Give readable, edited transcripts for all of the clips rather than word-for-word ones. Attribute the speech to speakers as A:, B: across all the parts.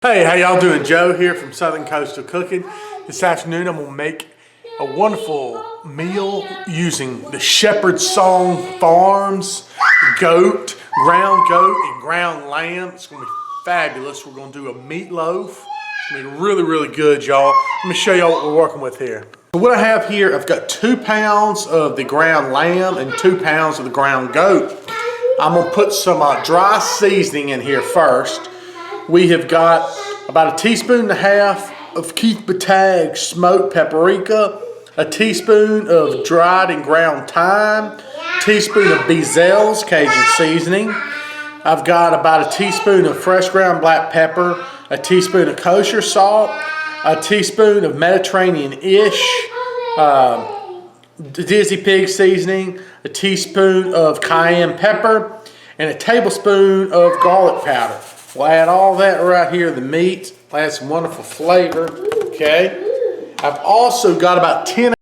A: Hey, how y'all doing? Joe here from Southern Coastal Cooking. This afternoon I'm going to make a wonderful meal using the Shepherd Song Farms ground goat and ground lamb. It's going to be fabulous. We're going to do a meatloaf. It's going to be really, really good, y'all. Let me show y'all what we're working with here. So what I have here, I've got 2 pounds of the ground lamb and 2 pounds of the ground goat. I'm going to put some dry seasoning in here first. We have got about 1.5 teaspoons of Keith Batag smoked paprika, a teaspoon of dried and ground thyme, a teaspoon of Bezel's Cajun seasoning. I've got about 1 teaspoon of fresh ground black pepper, a teaspoon of kosher salt, a teaspoon of Mediterranean-ish Dizzy Pig seasoning, a teaspoon of cayenne pepper, and a tablespoon of garlic powder. We'll add all that right here to the meat. Add some wonderful flavor. Okay. I've also got about 10.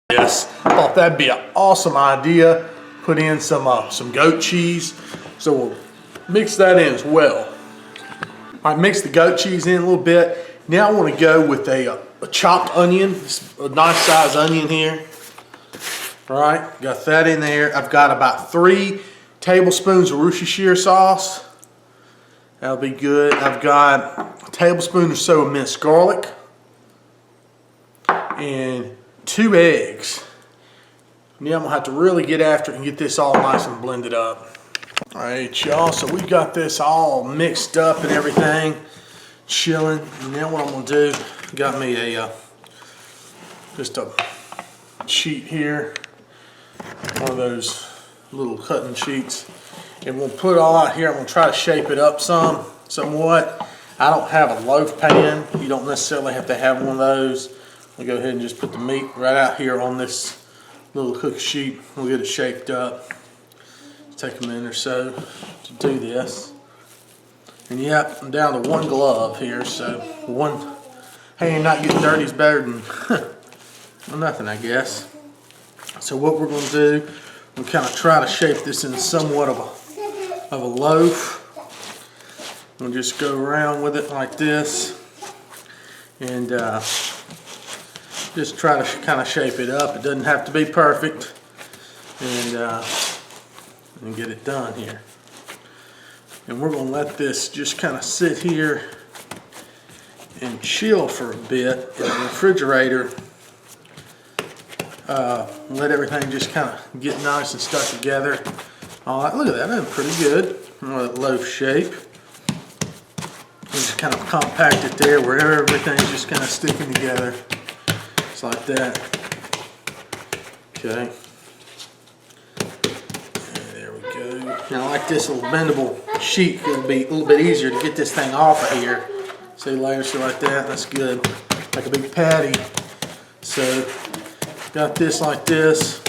A: Yes, I thought that'd be an awesome idea. Put in some goat cheese. So we'll mix that in as well. All right, mix the goat cheese in a little bit. Now I want to go with a chopped onion, a nice size onion here. All right, got that in there. I've got about 3 tablespoons of Worcestershire sauce. That'll be good. I've got a tablespoon or so of minced garlic and 2 eggs. Now I'm gonna have to really get after it and get this all nice and blended up. All right, y'all, so we've got this all mixed up and everything, chilling. And now what I'm gonna do, got me just a sheet here, one of those little cutting sheets. And we'll put it all out here. I'm gonna try to shape it up somewhat. I don't have a loaf pan. You don't necessarily have to have one of those. I'll go ahead and just put the meat right out here on this little cookie sheet. We'll get it shaped up. Take a minute or so to do this. And yep, I'm down to 1 glove here, so 1 hand not getting dirty is better than well, nothing, I guess. So what we're gonna do, we'll kind of try to shape this in somewhat of a loaf. We'll just go around with it like this. And just try to kind of shape it up. It doesn't have to be perfect, and get it done here. And we're going to let this just kind of sit here and chill for a bit in the refrigerator. Let everything just kind of get nice and stuck together. All right, look at that, that's pretty good. That loaf shape. Just kind of compact it there where everything's just kind of sticking together. Just like that. Okay. And there we go. Now, like this little bendable sheet, it'll be a little bit easier to get this thing off of here. See, layers like that. That's good. Like a big patty. So, got this like this.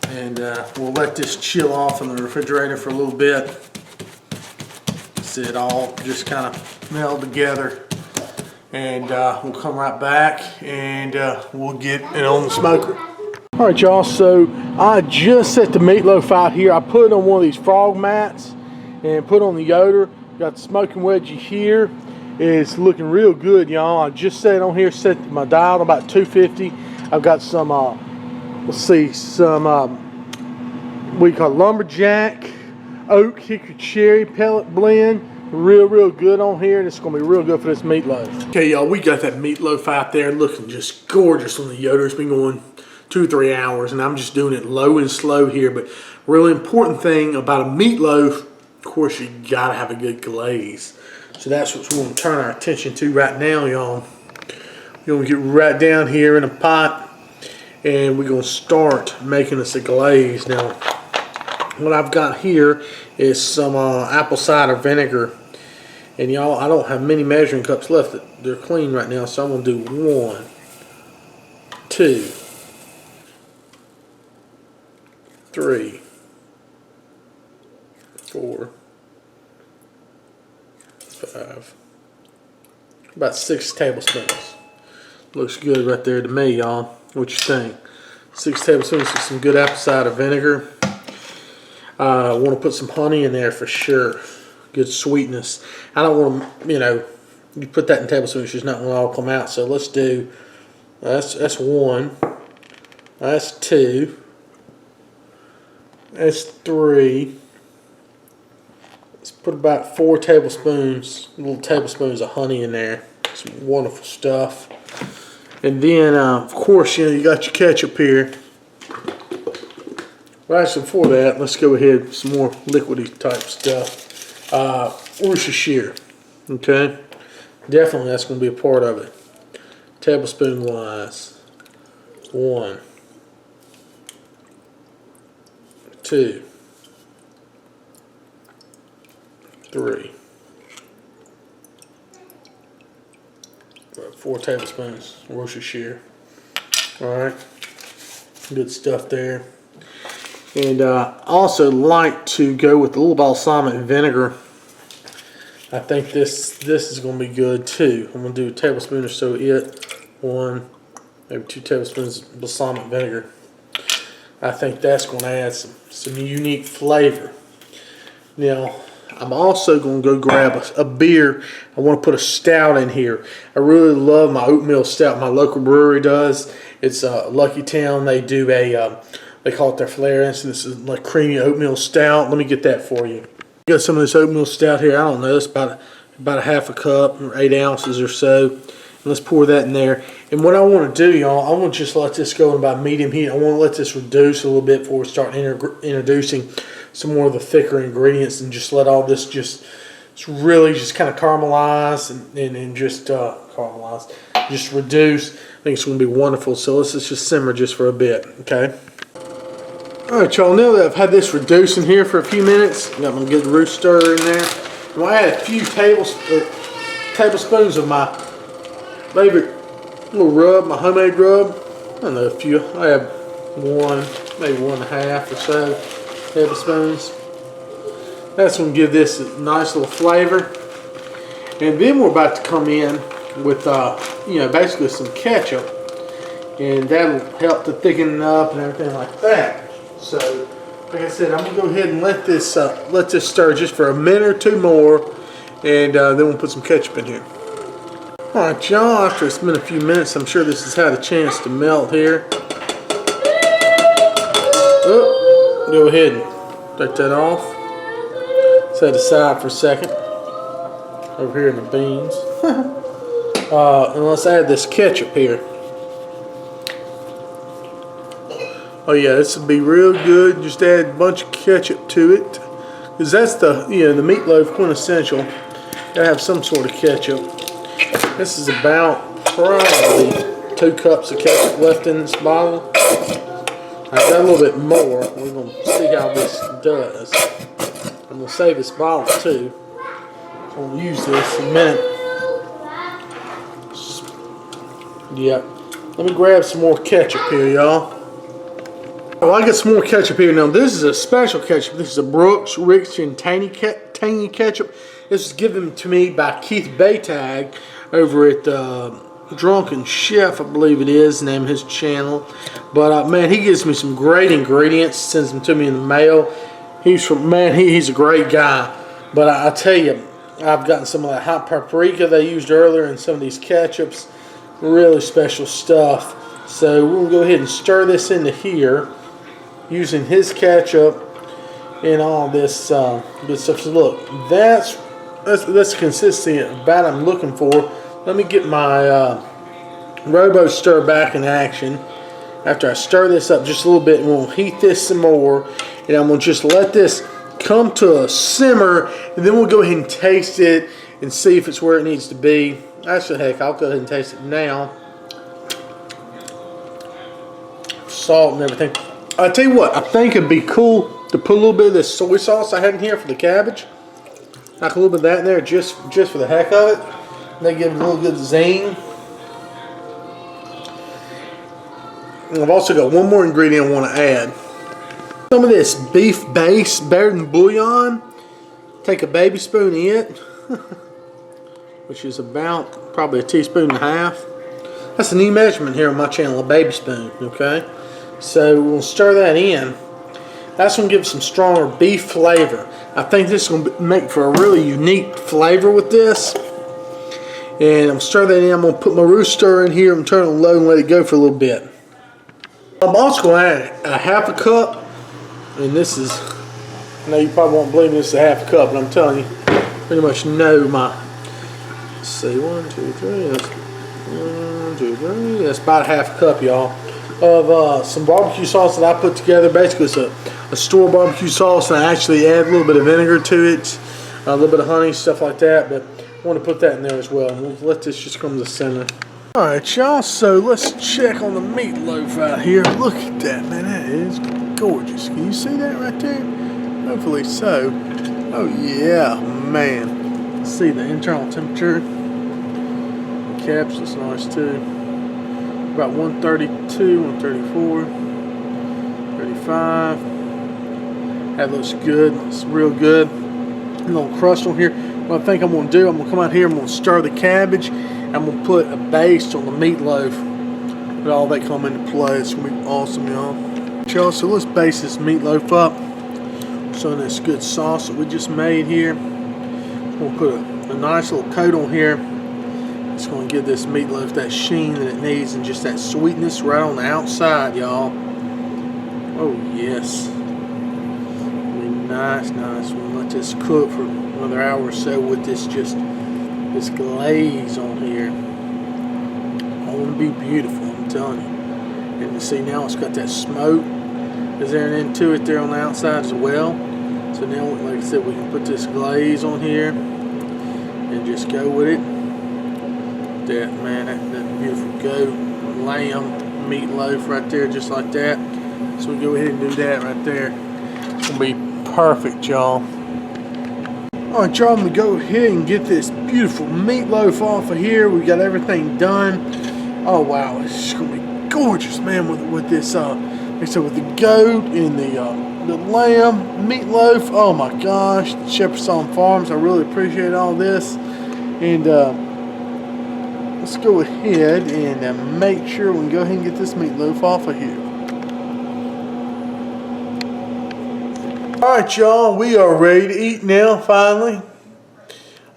A: And we'll let this chill off in the refrigerator for a little bit. See it all just kind of meld together. And we'll come right back and we'll get it on the smoker. All right, y'all, so I just set the meatloaf out here. I put it on one of these frog mats and put on the yoder. Got the smoking wedgie here. It's looking real good, y'all. I just set it on here, set my dial about 250. I've got some, let's see, some, what do you call it, lumberjack, oak, hickory cherry pellet blend. Real good on here, and it's gonna be real good for this meatloaf. Okay, y'all, we got that meatloaf out there looking just gorgeous on the yoder. It's been going 2 or 3 hours, and I'm just doing it low and slow here. But really important thing about a meatloaf, of course, you gotta have a good glaze. So that's what we're gonna turn our attention to right now, y'all. We're gonna get right down here in a pot, and we're gonna start making us a glaze. Now, what I've got here is some apple cider vinegar. And y'all, I don't have many measuring cups left. They're clean right now, so I'm going to do 1, 2, 3, 4, 5, about 6 tablespoons. Looks good right there to me, y'all. What you think? 6 tablespoons of some good apple cider vinegar. I want to put some honey in there for sure. Good sweetness. I don't want to, you put that in tablespoons, it's just not going to all come out. So let's do, that's 1, that's 2, that's 3. Let's put about 4 tablespoons, little tablespoons of honey in there. Some wonderful stuff. And then, of course, you got your ketchup here. Well, actually, before that, let's go ahead with some more liquidy type stuff. Worcestershire, okay? Definitely that's going to be a part of it. Tablespoon wise. 1, 2, 3. About 4 tablespoons Worcestershire. Alright. Good stuff there. And I also like to go with a little balsamic vinegar. I think this is going to be good too. I'm going to do a tablespoon or so of it. 1, maybe 2 tablespoons of balsamic vinegar. I think that's going to add some unique flavor. Now, I'm also going to go grab a beer. I want to put a stout in here. I really love my oatmeal stout. My local brewery does. It's Lucky Town. They do they call it their flair. This is like creamy oatmeal stout. Let me get that for you. Got some of this oatmeal stout here. I don't know. It's about a half a cup or 8 ounces or so. And let's pour that in there. And what I want to do, y'all, I want to just let this go in about medium heat. I want to let this reduce a little bit before we start introducing some more of the thicker ingredients, and just let all this just really just kind of caramelize and just caramelize, just reduce. I think it's going to be wonderful. So let's just simmer just for a bit, okay? All right, y'all. Now that I've had this reducing here for a few minutes, got my good root stirrer in there. I'm going to add a few tablespoons of my favorite little rub, my homemade rub. I don't know, a few. I have 1, maybe 1.5 or so tablespoons. That's going to give this a nice little flavor. And then we're about to come in with, basically some ketchup. And that'll help to thicken it up and everything like that. So, like I said, I'm going to go ahead and let this stir just for a minute or 2 more. And then we'll put some ketchup in here. Alright, y'all, after it's been a few minutes, I'm sure this has had a chance to melt here. Oh, go ahead and take that off. Set it aside for a second. Over here in the beans. And let's add this ketchup here. Oh yeah, this would be real good. Just add a bunch of ketchup to it. Because that's the Meatloaf quintessential. Gotta have some sort of ketchup. This is about probably 2 cups of ketchup left in this bottle. I got a little bit more. We're going to see how this does. I'm going to save this bottle too. I'm going to use this in a minute. Yep. Let me grab some more ketchup here, y'all. Oh, I got some more ketchup here. Now, this is a special ketchup. This is a Brooks Rich and Tangy ketchup. This was given to me by Keith Baytag over at Drunken Chef, I believe it is, name of his channel. But man, he gives me some great ingredients, sends them to me in the mail. He's a great guy. But I tell you, I've gotten some of that hot paprika they used earlier in some of these ketchups. Really special stuff. So we're gonna go ahead and stir this into here using his ketchup and all this good stuff. So look, that's the consistency about I'm looking for. Let me get my Robo Stir back in action. After I stir this up just a little bit, and we'll heat this some more, and I'm gonna just let this come to a simmer, and then we'll go ahead and taste it and see if it's where it needs to be. Actually, heck, I'll go ahead and taste it now. Salt and everything. I tell you what, I think it'd be cool to put a little bit of this soy sauce I had in here for the cabbage. Knock a little bit of that in there just for the heck of it. They give it a little good zing. And I've also got one more ingredient I want to add. Some of this beef base, better than bouillon. Take a baby spoon in it, which is about probably a teaspoon and a half. That's a new measurement here on my channel, a baby spoon, okay? So we'll stir that in. That's going to give some stronger beef flavor. I think this is going to make for a really unique flavor with this. And I'm stir that in. I'm going to put my rooster in here and turn it on low and let it go for a little bit. I'm also going to add a half a cup. And this is, I know you probably won't believe this is a half a cup, but I'm telling you, pretty much know my, let's see, 1, 2, 3, that's 1, 2, 3, that's about a half a cup, y'all, of some barbecue sauce that I put together. Basically, it's a store barbecue sauce, and I actually add a little bit of vinegar to it, a little bit of honey, stuff like that, but I want to put that in there as well. We'll let this just come to the center. Alright, y'all, so let's check on the meatloaf out here. Look at that, man, that is gorgeous. Can you see that right there? Hopefully so. Oh yeah, man. See the internal temperature. The caps is nice too. About 132, 134, 35. That looks good. It's real good. A little crust on here. What I think I'm going to do, I'm going to come out here, I'm going to stir the cabbage. I'm going to put a base on the meatloaf. Let all that come into play. It's going to be awesome, y'all. So let's base this meatloaf up. So this good sauce that we just made here. We'll put a nice little coat on here. It's going to give this meatloaf that sheen that it needs and just that sweetness right on the outside, y'all. Oh yes. It'll be nice. We'll let this cook for another hour or so with this glaze on here. Oh, it'll be beautiful, I'm telling you. And you see now it's got that smoke is there into it there on the outside as well. So now, like I said, we can put this glaze on here and just go with it. That, man, that beautiful goat, lamb, meatloaf right there, just like that. So we go ahead and do that right there. It's gonna be perfect, y'all. Alright, y'all, I'm gonna go ahead and get this beautiful meatloaf off of here. We got everything done. Oh wow, it's just gonna be gorgeous, man, with this like I said, with the goat and the lamb meatloaf. Oh my gosh, Shepherd's Song Farms, I really appreciate all this. And let's go ahead and make sure we can go ahead and get this meatloaf off of here. Alright, y'all, we are ready to eat now, finally.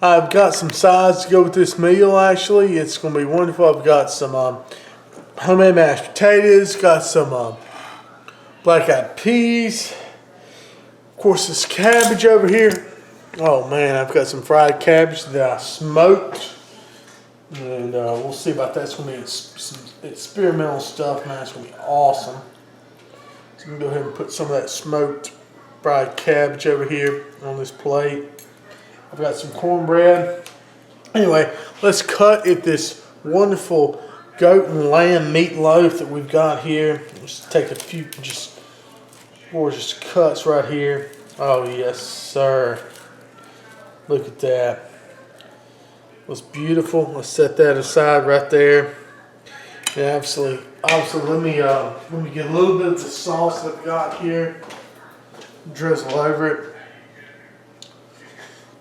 A: I've got some sides to go with this meal, actually. It's going to be wonderful. I've got some homemade mashed potatoes, got some black-eyed peas. Of course, this cabbage over here. Oh, man, I've got some fried cabbage that I smoked. And we'll see about that. It's going to be some experimental stuff, man. It's going to be awesome. So I'm going to go ahead and put some of that smoked fried cabbage over here on this plate. I've got some cornbread. Anyway, let's cut at this wonderful goat and lamb meatloaf that we've got here. Just take a few just gorgeous cuts right here. Oh yes, sir. Look at that. It's beautiful. Let's set that aside right there. And absolutely, let me get a little bit of the sauce that I've got here. Drizzle over it.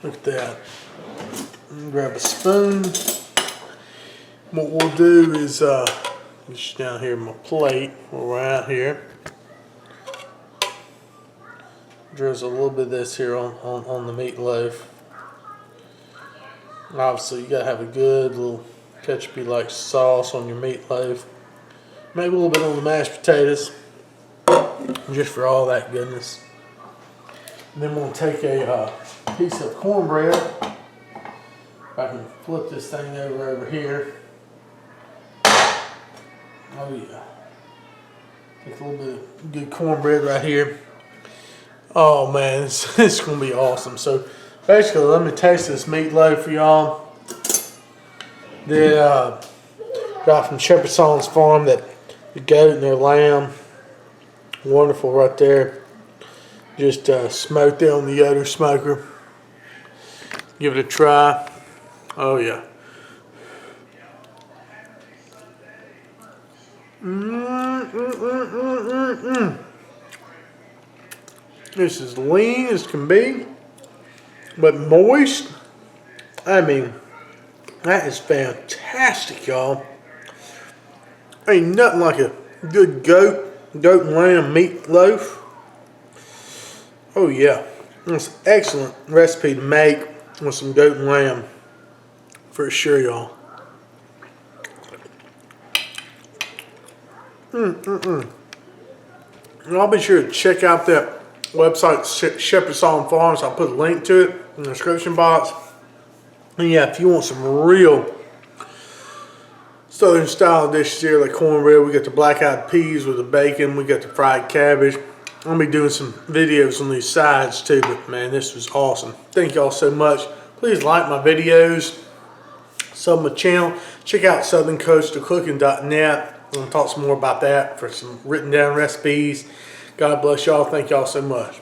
A: Look at that. Grab a spoon. What we'll do is just down here in my plate, right here. Drizzle a little bit of this here on the meatloaf. Obviously, you gotta have a good little ketchup-y like sauce on your meatloaf. Maybe a little bit on the mashed potatoes, just for all that goodness. And then we'll take a piece of cornbread. If I can flip this thing over here. Oh yeah. Take a little bit of good cornbread right here. Oh man, it's going to be awesome. So basically, let me taste this meatloaf for y'all. That got from Shepherd's Song Farm, that the goat and their lamb. Wonderful right there. Just smoked it on the Yoder smoker. Give it a try. Oh yeah. This is lean as can be, but moist. I mean, that is fantastic, y'all. Ain't nothing like a good goat and lamb meatloaf. Oh yeah, it's an excellent recipe to make with some goat and lamb, for sure, y'all. And I'll be sure to check out that website, Shepherd Song Farms. I'll put a link to it in the description box. And yeah, if you want some real Southern style dishes here, like cornbread, we got the black eyed peas with the bacon, we got the fried cabbage. I'll be doing some videos on these sides too, but man, this was awesome. Thank y'all so much. Please like my videos, sub my channel, check out southerncoastalcooking.net. I'm going to talk some more about that for some written down recipes. God bless y'all. Thank y'all so much.